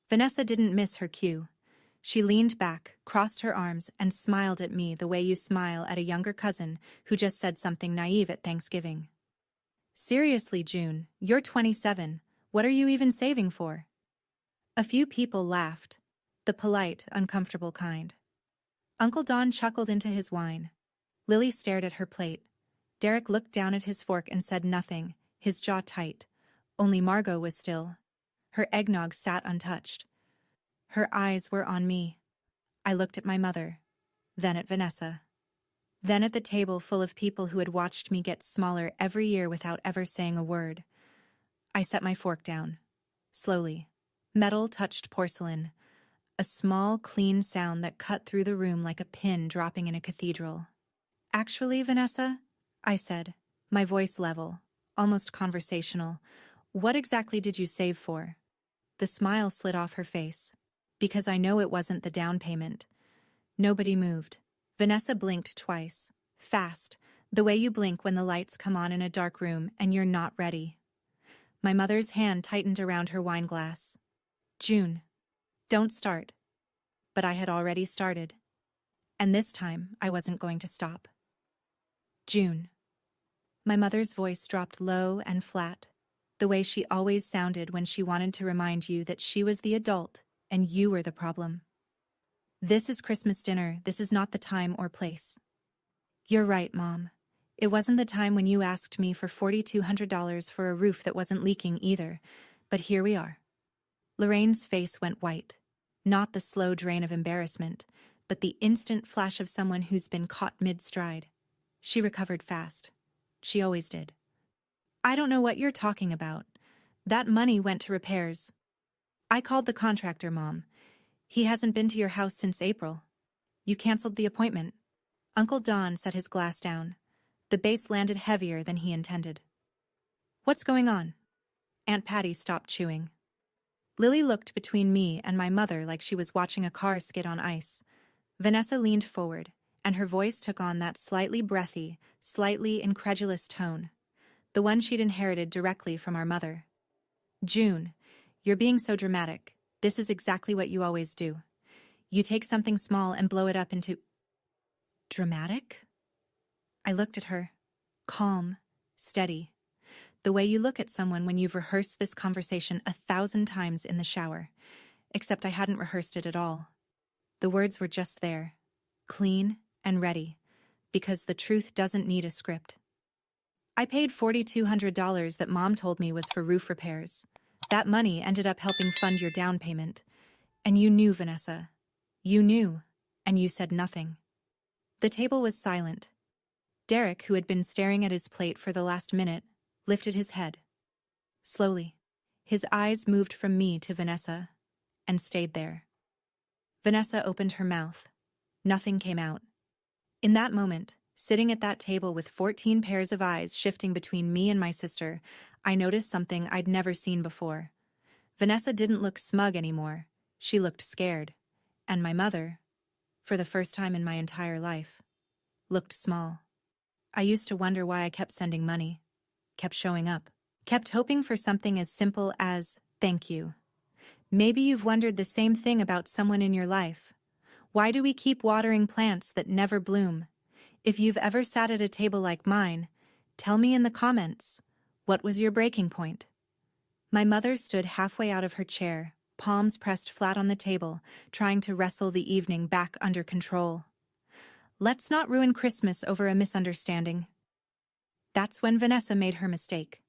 Vanessa didn't miss her cue. She leaned back, crossed her arms, and smiled at me the way you smile at a younger cousin who just said something naive at Thanksgiving. "Seriously, June, you're 27. What are you even saving for?" A few people laughed, the polite, uncomfortable kind. Uncle Don chuckled into his wine. Lily stared at her plate. Derek looked down at his fork and said nothing, his jaw tight. Only Margot was still. Her eggnog sat untouched. Her eyes were on me. I looked at my mother, then at Vanessa. Then at the table full of people who had watched me get smaller every year without ever saying a word. I set my fork down. Slowly. Metal touched porcelain. A small, clean sound that cut through the room like a pin dropping in a cathedral. "Actually, Vanessa," I said, my voice level, almost conversational, "what exactly did you save for?" The smile slid off her face. "Because I know it wasn't the down payment." Nobody moved. Vanessa blinked twice. Fast, the way you blink when the lights come on in a dark room and you're not ready. My mother's hand tightened around her wine glass. "June, don't start." But I had already started. And this time, I wasn't going to stop. "June." My mother's voice dropped low and flat, the way she always sounded when she wanted to remind you that she was the adult and you were the problem. "This is Christmas dinner. This is not the time or place." "You're right, Mom. It wasn't the time when you asked me for $4,200 for a roof that wasn't leaking either, but here we are." Lorraine's face went white. Not the slow drain of embarrassment, but the instant flash of someone who's been caught mid-stride. She recovered fast. She always did. "I don't know what you're talking about. That money went to repairs. I called the contractor, Mom. He hasn't been to your house since April. You canceled the appointment." Uncle Don set his glass down. The base landed heavier than he intended. "What's going on?" Aunt Patty stopped chewing. Lily looked between me and my mother like she was watching a car skid on ice. Vanessa leaned forward, and her voice took on that slightly breathy, slightly incredulous tone, the one she'd inherited directly from our mother. "June, you're being so dramatic. This is exactly what you always do. You take something small and blow it up into..." "Dramatic?" I looked at her, calm, steady. The way you look at someone when you've rehearsed this conversation 1,000 times in the shower. Except I hadn't rehearsed it at all. The words were just there, clean and ready, because the truth doesn't need a script. I paid $4,200 that Mom told me was for roof repairs. That money ended up helping fund your down payment. And you knew, Vanessa. You knew, and you said nothing. The table was silent. Derek, who had been staring at his plate for the last minute, lifted his head. Slowly, his eyes moved from me to Vanessa, and stayed there. Vanessa opened her mouth. Nothing came out. In that moment, sitting at that table with 14 pairs of eyes shifting between me and my sister, I noticed something I'd never seen before. Vanessa didn't look smug anymore. She looked scared. And my mother, for the first time in my entire life, looked small. I used to wonder why I kept sending money, kept showing up, kept hoping for something as simple as thank you. Maybe you've wondered the same thing about someone in your life. Why do we keep watering plants that never bloom? If you've ever sat at a table like mine, tell me in the comments, what was your breaking point? My mother stood halfway out of her chair, palms pressed flat on the table, trying to wrestle the evening back under control. Let's not ruin Christmas over a misunderstanding. That's when Vanessa made her mistake.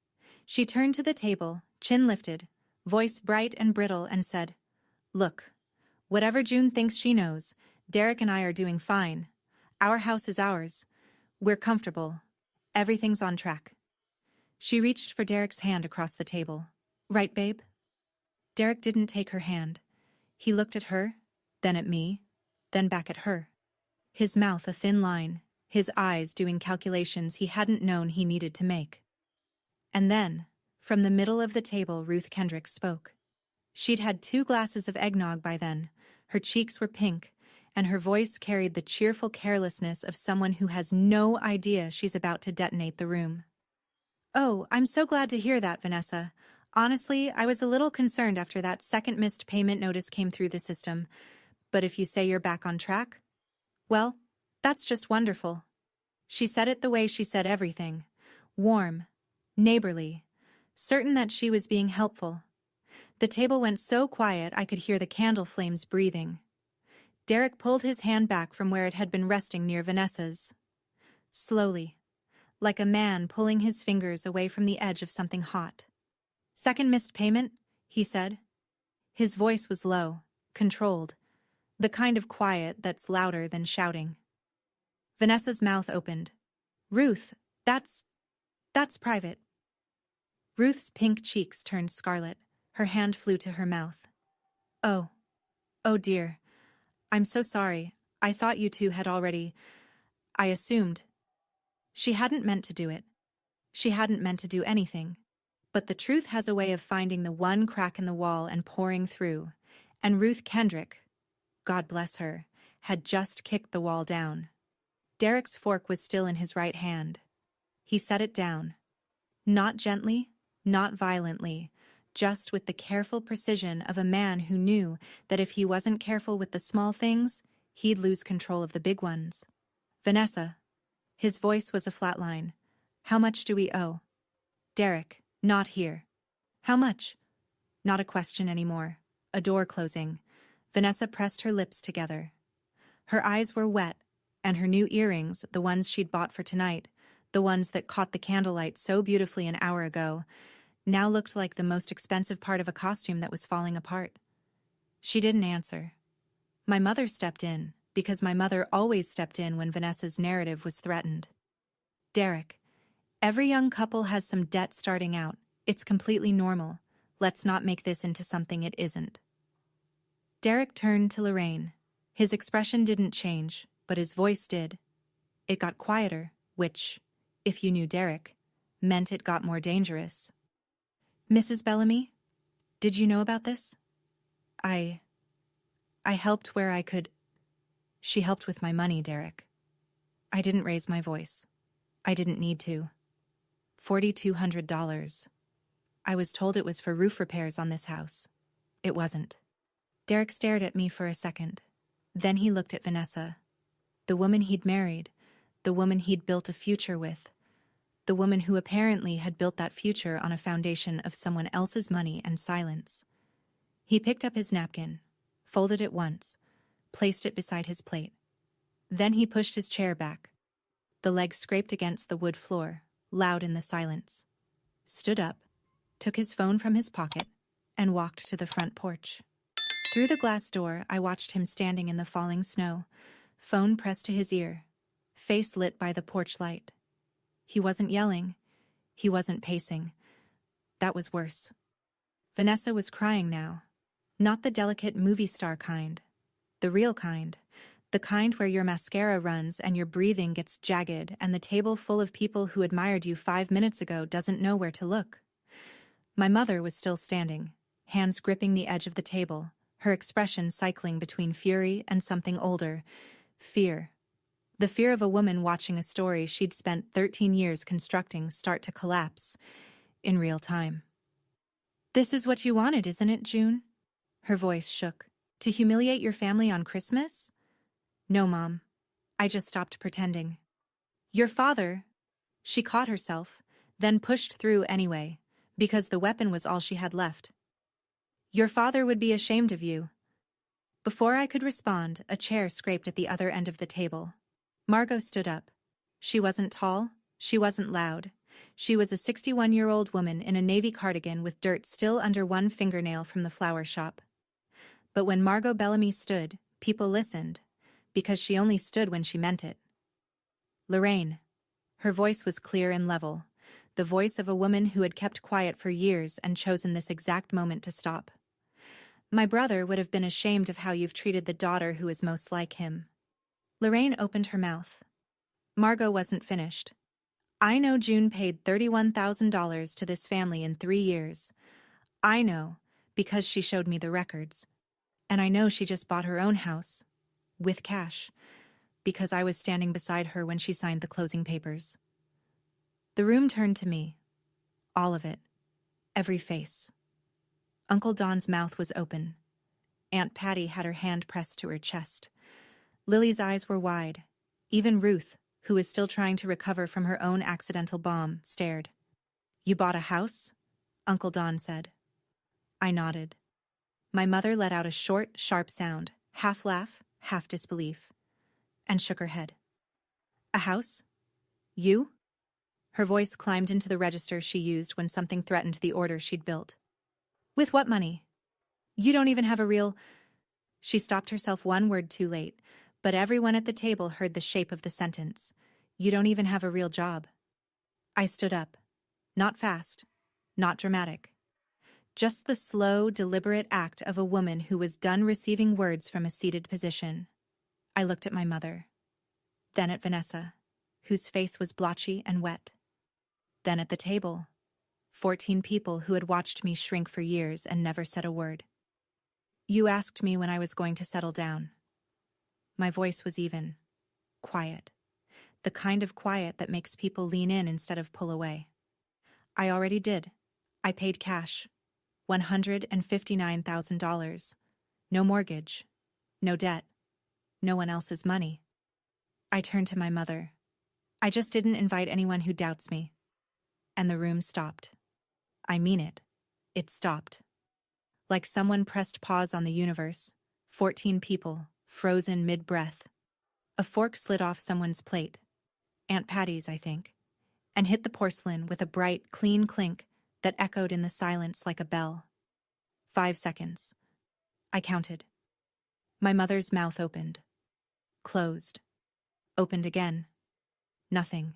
She turned to the table, chin lifted, voice bright and brittle, and said, "Look, whatever June thinks she knows, Derek and I are doing fine. Our house is ours. We're comfortable. Everything's on track." She reached for Derek's hand across the table. "Right, babe?" Derek didn't take her hand. He looked at her, then at me, then back at her. His mouth a thin line, his eyes doing calculations he hadn't known he needed to make. And then, from the middle of the table, Ruth Kendrick spoke. She'd had 2 glasses of eggnog by then. Her cheeks were pink, and her voice carried the cheerful carelessness of someone who has no idea she's about to detonate the room. "Oh, I'm so glad to hear that, Vanessa. Honestly, I was a little concerned after that second missed payment notice came through the system. But if you say you're back on track, well, that's just wonderful." She said it the way she said everything. Warm, neighborly, certain that she was being helpful. The table went so quiet I could hear the candle flames breathing. Derek pulled his hand back from where it had been resting near Vanessa's. Slowly, like a man pulling his fingers away from the edge of something hot. "Second missed payment," he said. His voice was low, controlled, the kind of quiet that's louder than shouting. Vanessa's mouth opened. "Ruth, that's private." Ruth's pink cheeks turned scarlet. Her hand flew to her mouth. Oh dear. I'm so sorry. I thought you two had already... I assumed." She hadn't meant to do it. She hadn't meant to do anything. But the truth has a way of finding the one crack in the wall and pouring through. And Ruth Kendrick, God bless her, had just kicked the wall down. Derek's fork was still in his right hand. He set it down. Not gently, not violently, just with the careful precision of a man who knew that if he wasn't careful with the small things, he'd lose control of the big ones. "Vanessa." His voice was a flat line. "How much do we owe?" "Derek, not here." "How much?" Not a question anymore. A door closing. Vanessa pressed her lips together. Her eyes were wet, and her new earrings, the ones she'd bought for tonight, the ones that caught the candlelight so beautifully an hour ago, now looked like the most expensive part of a costume that was falling apart. She didn't answer. My mother stepped in, because my mother always stepped in when Vanessa's narrative was threatened. "Derek, every young couple has some debt starting out. It's completely normal. Let's not make this into something it isn't." Derek turned to Lorraine. His expression didn't change, but his voice did. It got quieter, which, if you knew Derek, meant it got more dangerous. "Mrs. Bellamy, did you know about this? I helped where I could." "She helped with my money, Derek." I didn't raise my voice. I didn't need to. $4,200. I was told it was for roof repairs on this house. It wasn't. Derek stared at me for a second. Then he looked at Vanessa. The woman he'd married, the woman he'd built a future with, the woman who apparently had built that future on a foundation of someone else's money and silence. He picked up his napkin, folded it once, placed it beside his plate. Then he pushed his chair back. The leg scraped against the wood floor, loud in the silence. Stood up, took his phone from his pocket, and walked to the front porch. Through the glass door, I watched him standing in the falling snow, phone pressed to his ear, face lit by the porch light. He wasn't yelling. He wasn't pacing. That was worse. Vanessa was crying now. Not the delicate movie star kind. The real kind. The kind where your mascara runs and your breathing gets jagged and the table full of people who admired you 5 minutes ago doesn't know where to look. My mother was still standing, hands gripping the edge of the table, her expression cycling between fury and something older, fear. The fear of a woman watching a story she'd spent 13 years constructing start to collapse in real time. "This is what you wanted, isn't it, June?" Her voice shook. "To humiliate your family on Christmas?" "No, Mom. I just stopped pretending." "Your father..." She caught herself, then pushed through anyway, because the weapon was all she had left. "Your father would be ashamed of you." Before I could respond, a chair scraped at the other end of the table. Margot stood up. She wasn't tall, she wasn't loud. She was a 61-year-old woman in a navy cardigan with dirt still under one fingernail from the flower shop. But when Margot Bellamy stood, people listened, because she only stood when she meant it. "Lorraine." Her voice was clear and level, the voice of a woman who had kept quiet for years and chosen this exact moment to stop. "My brother would have been ashamed of how you've treated the daughter who is most like him." Lorraine opened her mouth. Margot wasn't finished. "I know June paid $31,000 to this family in 3 years. I know, because she showed me the records. And I know she just bought her own house, with cash, because I was standing beside her when she signed the closing papers." The room turned to me. All of it. Every face. Uncle Don's mouth was open. Aunt Patty had her hand pressed to her chest. Lily's eyes were wide. Even Ruth, who was still trying to recover from her own accidental bomb, stared. "You bought a house?" Uncle Don said. I nodded. My mother let out a short, sharp sound, half laugh, half disbelief, and shook her head. "A house? You?" Her voice climbed into the register she used when something threatened the order she'd built. "With what money? You don't even have a real..." She stopped herself one word too late, but everyone at the table heard the shape of the sentence. "You don't even have a real job." I stood up. Not fast. Not dramatic. Just the slow, deliberate act of a woman who was done receiving words from a seated position. I looked at my mother. Then at Vanessa, whose face was blotchy and wet. Then at the table. 14 people who had watched me shrink for years and never said a word. "You asked me when I was going to settle down." My voice was even. Quiet. The kind of quiet that makes people lean in instead of pull away. I already did. I paid cash. $159,000. No mortgage. No debt. No one else's money. I turned to my mother. "I just didn't invite anyone who doubts me." And the room stopped. I mean it. It stopped. Like someone pressed pause on the universe. 14 people, frozen mid-breath. A fork slid off someone's plate. Aunt Patty's, I think, and hit the porcelain with a bright, clean clink that echoed in the silence like a bell. 5 seconds. I counted. My mother's mouth opened. Closed. Opened again. Nothing.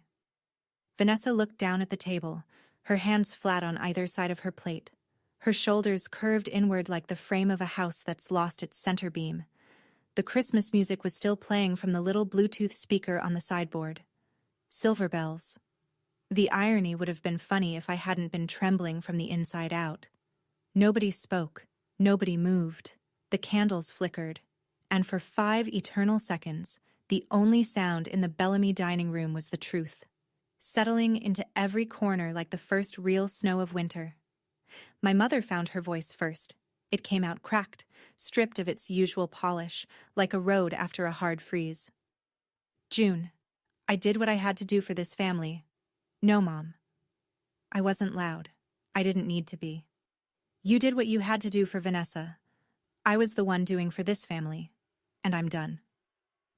Vanessa looked down at the table, her hands flat on either side of her plate, her shoulders curved inward like the frame of a house that's lost its center beam. The Christmas music was still playing from the little Bluetooth speaker on the sideboard. Silver bells. The irony would have been funny if I hadn't been trembling from the inside out. Nobody spoke. Nobody moved. The candles flickered. And for 5 eternal seconds, the only sound in the Bellamy dining room was the truth, settling into every corner like the first real snow of winter. My mother found her voice first. It came out cracked, stripped of its usual polish, like a road after a hard freeze. "June, I did what I had to do for this family. No, Mom. I wasn't loud. I didn't need to be. You did what you had to do for Vanessa. I was the one doing for this family. And I'm done.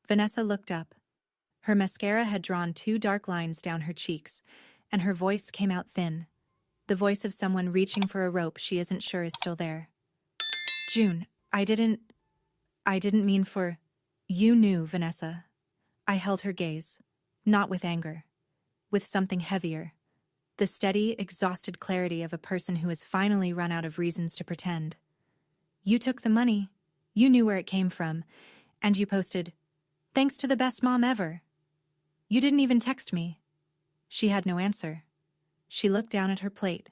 Vanessa looked up. Her mascara had drawn 2 dark lines down her cheeks, and her voice came out thin, the voice of someone reaching for a rope she isn't sure is still there. June, I didn't mean for... You knew, Vanessa. I held her gaze, not with anger, with something heavier, the steady, exhausted clarity of a person who has finally run out of reasons to pretend. You took the money, you knew where it came from, and you posted, "Thanks to the best mom ever." You didn't even text me. She had no answer. She looked down at her plate,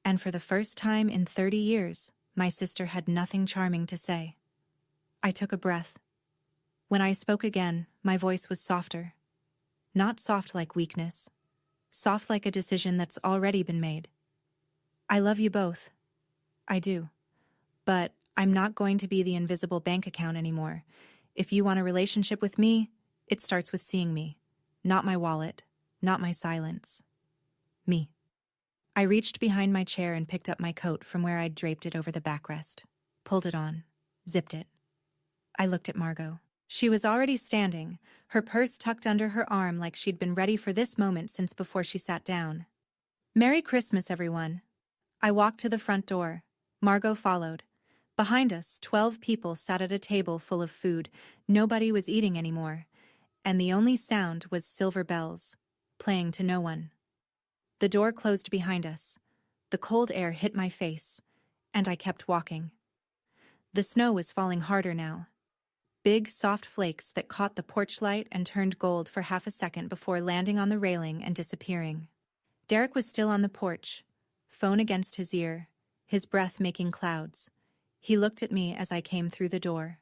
and for the first time in 30 years, my sister had nothing charming to say. I took a breath. When I spoke again, my voice was softer. Not soft like weakness, soft like a decision that's already been made. I love you both. I do. But I'm not going to be the invisible bank account anymore. If you want a relationship with me, it starts with seeing me. Not my wallet, not my silence. Me. I reached behind my chair and picked up my coat from where I'd draped it over the backrest, pulled it on, zipped it. I looked at Margot. She was already standing, her purse tucked under her arm like she'd been ready for this moment since before she sat down. Merry Christmas, everyone. I walked to the front door. Margot followed. Behind us, 12 people sat at a table full of food. Nobody was eating anymore, and the only sound was silver bells, playing to no one. The door closed behind us. The cold air hit my face, and I kept walking. The snow was falling harder now. Big, soft flakes that caught the porch light and turned gold for half a second before landing on the railing and disappearing. Derek was still on the porch, phone against his ear, his breath making clouds. He looked at me as I came through the door.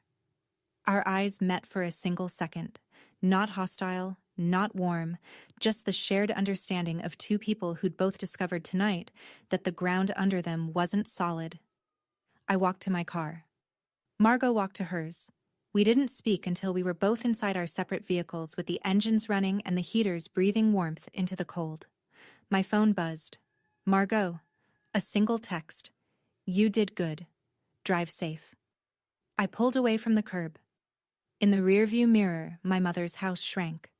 Our eyes met for a single second, not hostile, not warm, just the shared understanding of 2 people who'd both discovered tonight that the ground under them wasn't solid. I walked to my car. Margot walked to hers. We didn't speak until we were both inside our separate vehicles with the engines running and the heaters breathing warmth into the cold. My phone buzzed. Margot. A single text. You did good. Drive safe. I pulled away from the curb. In the rearview mirror, my mother's house shrank.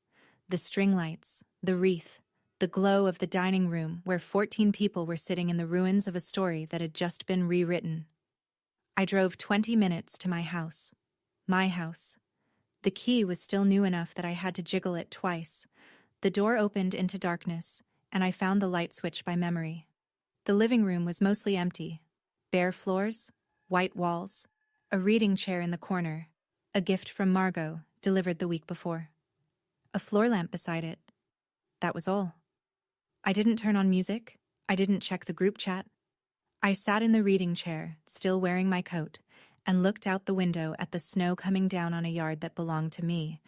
The string lights, the wreath, the glow of the dining room where 14 people were sitting in the ruins of a story that had just been rewritten. I drove 20 minutes to my house. My house. The key was still new enough that I had to jiggle it twice. The door opened into darkness, and I found the light switch by memory. The living room was mostly empty. Bare floors, white walls, a reading chair in the corner, a gift from Margot, delivered the week before. A floor lamp beside it. That was all. I didn't turn on music. I didn't check the group chat. I sat in the reading chair, still wearing my coat, and looked out the window at the snow coming down on a yard that belonged to me.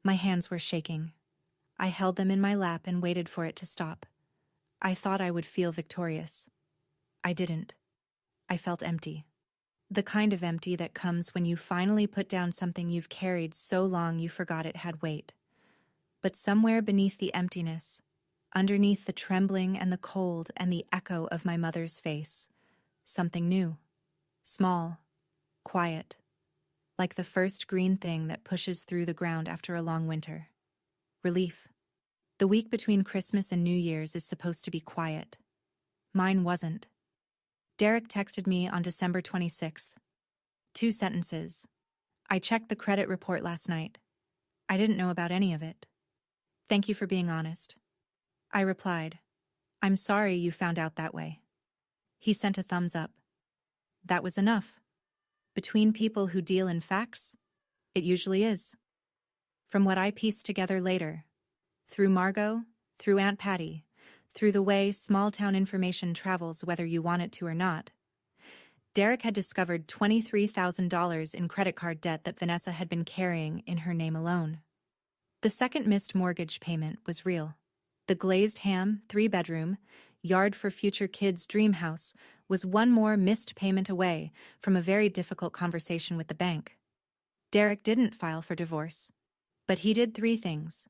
My hands were shaking. I held them in my lap and waited for it to stop. I thought I would feel victorious. I didn't. I felt empty. The kind of empty that comes when you finally put down something you've carried so long you forgot it had weight. But somewhere beneath the emptiness, underneath the trembling and the cold and the echo of my mother's face, something new, small, quiet, like the first green thing that pushes through the ground after a long winter. Relief. The week between Christmas and New Year's is supposed to be quiet. Mine wasn't. Derek texted me on December 26th. 2 sentences. I checked the credit report last night. I didn't know about any of it. Thank you for being honest. I replied, I'm sorry you found out that way. He sent a thumbs up. That was enough. Between people who deal in facts, it usually is. From what I pieced together later, through Margot, through Aunt Patty, through the way small-town information travels whether you want it to or not, Derek had discovered $23,000 in credit card debt that Vanessa had been carrying in her name alone. The second missed mortgage payment was real. The glazed ham, 3-bedroom, yard for future kids' dream house was one more missed payment away from a very difficult conversation with the bank. Derek didn't file for divorce, but he did 3 things.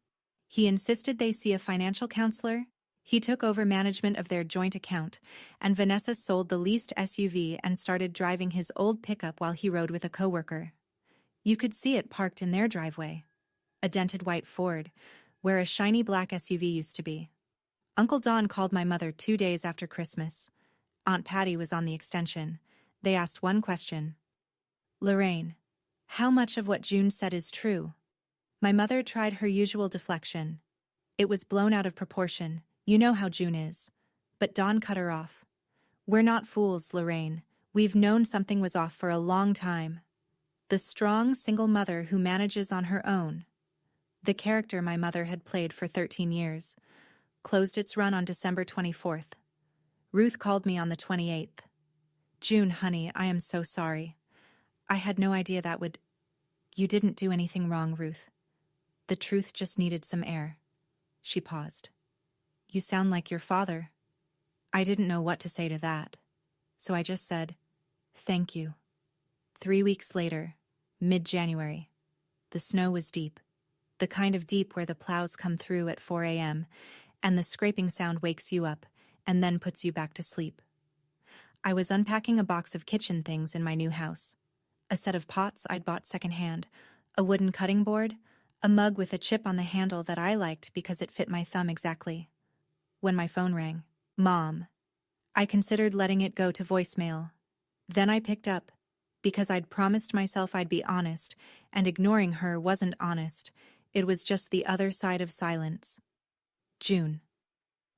He insisted they see a financial counselor, He took over management of their joint account, and Vanessa sold the leased SUV and started driving his old pickup while he rode with a coworker. You could see it parked in their driveway. A dented white Ford, where a shiny black SUV used to be. Uncle Don called my mother 2 days after Christmas. Aunt Patty was on the extension. They asked one question. "Lorraine, how much of what June said is true?" My mother tried her usual deflection. It was blown out of proportion. You know how June is. But Dawn cut her off. "We're not fools, Lorraine. We've known something was off for a long time." The strong, single mother who manages on her own. The character my mother had played for 13 years. Closed its run on December 24th. Ruth called me on the 28th. "June, honey, I am so sorry. I had no idea that would—" "You didn't do anything wrong, Ruth. The truth just needed some air." She paused. "You sound like your father." I didn't know what to say to that, so I just said, "Thank you." 3 weeks later, mid-January, the snow was deep, the kind of deep where the plows come through at 4 a.m., and the scraping sound wakes you up and then puts you back to sleep. I was unpacking a box of kitchen things in my new house. A set of pots I'd bought secondhand, a wooden cutting board, a mug with a chip on the handle that I liked because it fit my thumb exactly. When my phone rang, "Mom." I considered letting it go to voicemail. Then I picked up, because I'd promised myself I'd be honest, and ignoring her wasn't honest. It was just the other side of silence. "June."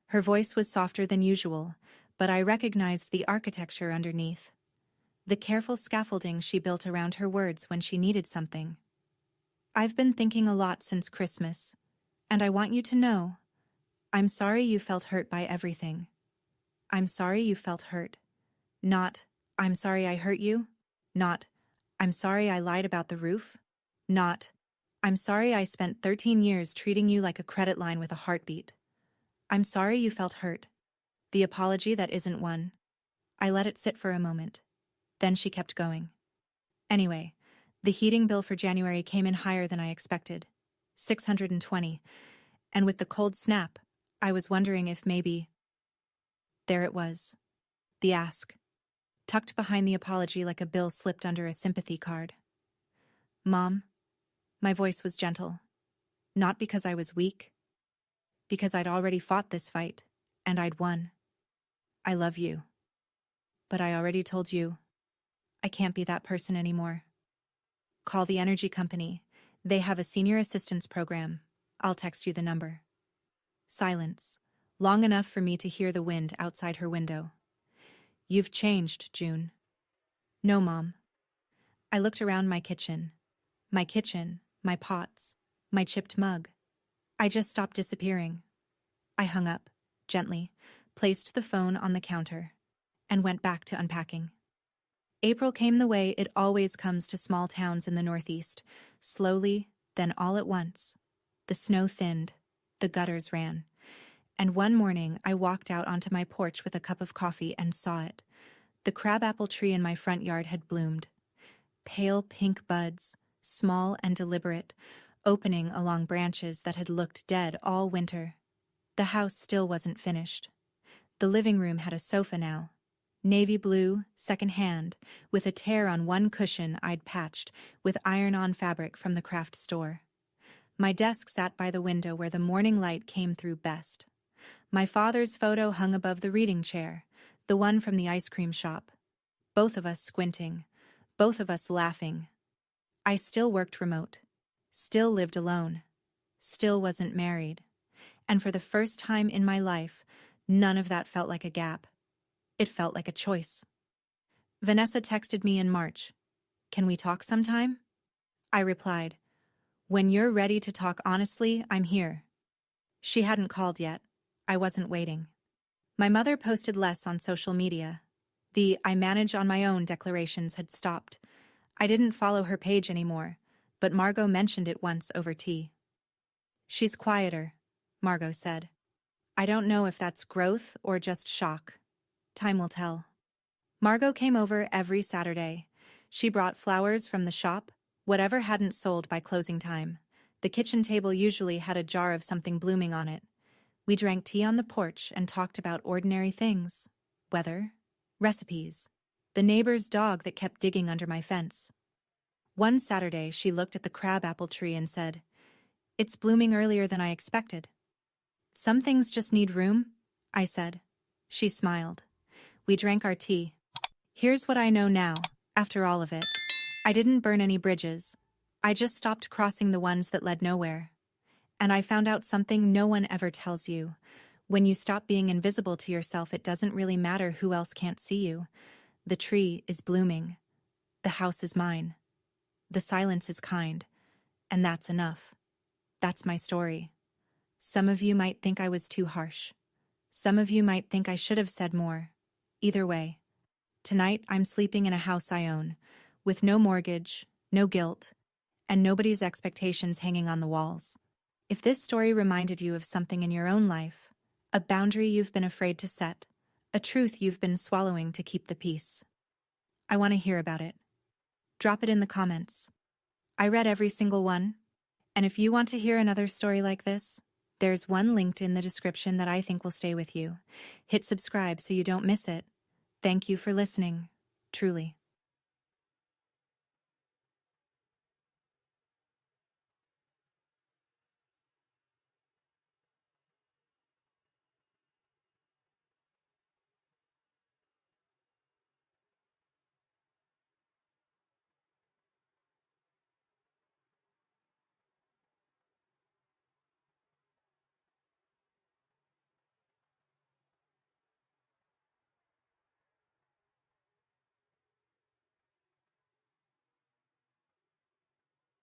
Her voice was softer than usual, but I recognized the architecture underneath. The careful scaffolding she built around her words when she needed something. "I've been thinking a lot since Christmas, and I want you to know, I'm sorry you felt hurt by everything. I'm sorry you felt hurt. Not, I'm sorry I hurt you. Not, I'm sorry I lied about the roof. Not, I'm sorry I spent 13 years treating you like a credit line with a heartbeat. I'm sorry you felt hurt. The apology that isn't one." I let it sit for a moment. Then she kept going. "Anyway, the heating bill for January came in higher than I expected. $620. And with the cold snap, I was wondering if maybe—" There it was. The ask. Tucked behind the apology like a bill slipped under a sympathy card. "Mom." My voice was gentle. Not because I was weak. Because I'd already fought this fight, and I'd won. "I love you. But I already told you, I can't be that person anymore. Call the energy company. They have a senior assistance program. I'll text you the number." Silence, long enough for me to hear the wind outside her window. "You've changed, June." "No, Mom." I looked around my kitchen, my pots, my chipped mug. I just stopped disappearing. I hung up, gently, placed the phone on the counter, and went back to unpacking. April came the way it always comes to small towns in the Northeast, slowly, then all at once. The snow thinned, the gutters ran, and one morning I walked out onto my porch with a cup of coffee and saw it. The crabapple tree in my front yard had bloomed. Pale pink buds, small and deliberate, opening along branches that had looked dead all winter. The house still wasn't finished. The living room had a sofa now. Navy blue, second-hand, with a tear on one cushion I'd patched with iron-on fabric from the craft store. My desk sat by the window where the morning light came through best. My father's photo hung above the reading chair, the one from the ice cream shop. Both of us squinting, both of us laughing. I still worked remote, still lived alone, still wasn't married. And for the first time in my life, none of that felt like a gap. It felt like a choice. Vanessa texted me in March. "Can we talk sometime?" I replied, "When you're ready to talk honestly, I'm here." She hadn't called yet. I wasn't waiting. My mother posted less on social media. The "I manage on my own" declarations had stopped. I didn't follow her page anymore, but Margot mentioned it once over tea. "She's quieter," Margot said. "I don't know if that's growth or just shock. Time will tell." Margot came over every Saturday. She brought flowers from the shop, whatever hadn't sold by closing time. The kitchen table usually had a jar of something blooming on it. We drank tea on the porch and talked about ordinary things: weather, recipes, the neighbor's dog that kept digging under my fence. One Saturday, she looked at the crabapple tree and said, "It's blooming earlier than I expected." "Some things just need room," I said. She smiled. We drank our tea. Here's what I know now, after all of it. I didn't burn any bridges. I just stopped crossing the ones that led nowhere. And I found out something no one ever tells you. When you stop being invisible to yourself, it doesn't really matter who else can't see you. The tree is blooming. The house is mine. The silence is kind. And that's enough. That's my story. Some of you might think I was too harsh. Some of you might think I should have said more. Either way, tonight I'm sleeping in a house I own, with no mortgage, no guilt, and nobody's expectations hanging on the walls. If this story reminded you of something in your own life, a boundary you've been afraid to set, a truth you've been swallowing to keep the peace, I want to hear about it. Drop it in the comments. I read every single one, and if you want to hear another story like this, there's one linked in the description that I think will stay with you. Hit subscribe so you don't miss it. Thank you for listening, truly.